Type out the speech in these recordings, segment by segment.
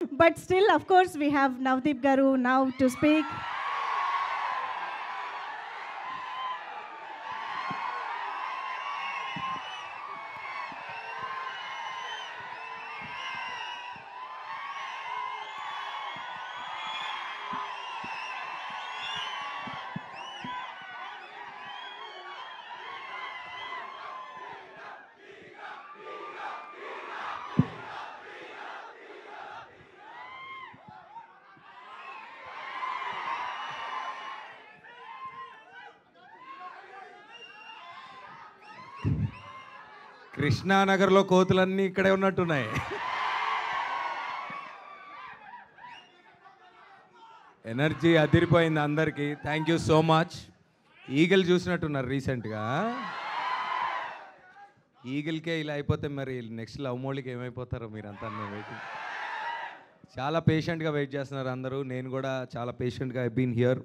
But still, of course, we have Navdeep Garu now to speak. కృష్ణానగర్లో కోతులన్నీ ఇక్కడే ఉన్నట్టున్నాయి. Energy అదిరిపోయింది అందరికీ. Thank you so much. Eagle చూసినట్టున్నారు రీసెంట్గా. ఈగల్కే ఇలా అయిపోతే మరి నెక్స్ట్ లవ్ మోళికి ఏమైపోతారో మీరంతా వెయిటింగ్. చాలా పేషెంట్గా వెయిట్ చేస్తున్నారు అందరూ. నేను కూడా చాలా పేషెంట్గా I been here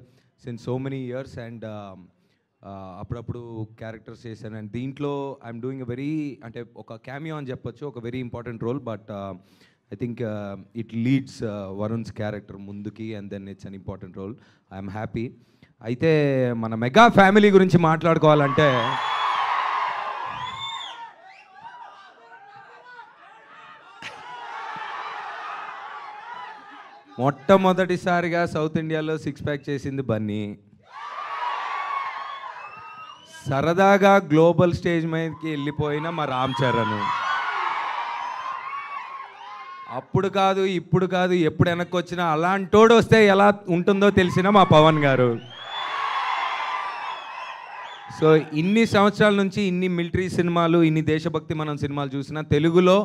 since so many years and అప్పుడప్పుడు క్యారెక్టర్స్ చేశాను. అండ్ దీంట్లో ఐఎమ్ డూయింగ్ ఎ వెరీ అంటే ఒక క్యామియో అని చెప్పొచ్చు, ఒక very important role. But I think it leads Varun's character ముందుకి and then it's an important role. I'm happy. అయితే మన మెగా ఫ్యామిలీ గురించి మాట్లాడుకోవాలంటే మొట్టమొదటిసారిగా సౌత్ ఇండియాలో 6 ప్యాక్ చేసింది బన్నీ. సరదాగా గ్లోబల్ స్టేజ్ మీదకి వెళ్ళిపోయిన మా రామ్ చరణ్. అప్పుడు కాదు ఇప్పుడు కాదు ఎప్పుడు వెనక్కి వచ్చినా అలాంటోడు వస్తే ఎలా ఉంటుందో తెలిసిన మా పవన్ గారు. సో ఇన్ని సంవత్సరాల నుంచి ఇన్ని మిలిటరీ సినిమాలు, ఇన్ని దేశభక్తి మనం సినిమాలు చూసినా తెలుగులో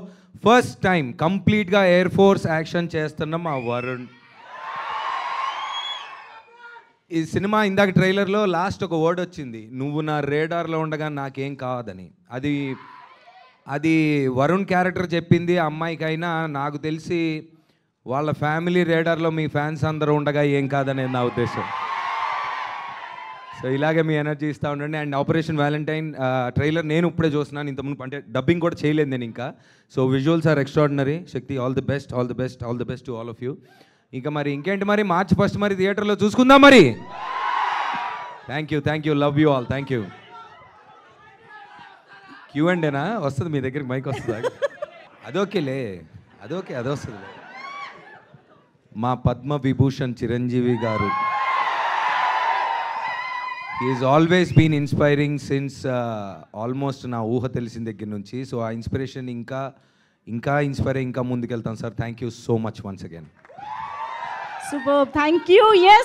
ఫస్ట్ టైం కంప్లీట్గా ఎయిర్ ఫోర్స్ యాక్షన్ చేస్తున్న మా వరుణ్. ఈ సినిమా ఇందాక ట్రైలర్లో లాస్ట్ ఒక వర్డ్ వచ్చింది, నువ్వు నా రేడార్లో ఉండగా నాకేం కాదని. అది వరుణ్ క్యారెక్టర్ చెప్పింది. అమ్మాయికైనా నాకు తెలిసి వాళ్ళ ఫ్యామిలీ రేడార్లో మీ ఫ్యాన్స్ అందరూ ఉండగా ఏం కాదనేది నా ఉద్దేశం. సో ఇలాగే మీ ఎనర్జీ ఇస్తూ ఉండండి. అండ్ ఆపరేషన్ వ్యాలంటైన్ ట్రైలర్ నేను ఇప్పుడే చూస్తున్నాను, ఇంతకుముందు అంటే డబ్బింగ్ కూడా చేయలేదు నేను ఇంకా. So visuals are extraordinary. Shakti, all the best, all the best, all the best to all of you. ఇంకా మరి ఇంకేంటి మరి March 1 మరి థియేటర్లో చూసుకుందాం మరి. Thank you, love you all, thank you. Q and ఏనా వస్తుంది మీ దగ్గరికి, మైక్ వస్తుందా? అదొకేలే, అది వస్తుంది. మా పద్మ విభూషణ్ చిరంజీవి గారు is always been inspiring since almost నా ఊహ తెలిసిన దగ్గర నుంచి. సో ఆ ఇన్స్పిరేషన్ ఇంకా ఇన్స్పైర్ ఇంకా ముందుకెళ్తాం sir. Thank you so much once again. Superb. Thank you. Yes.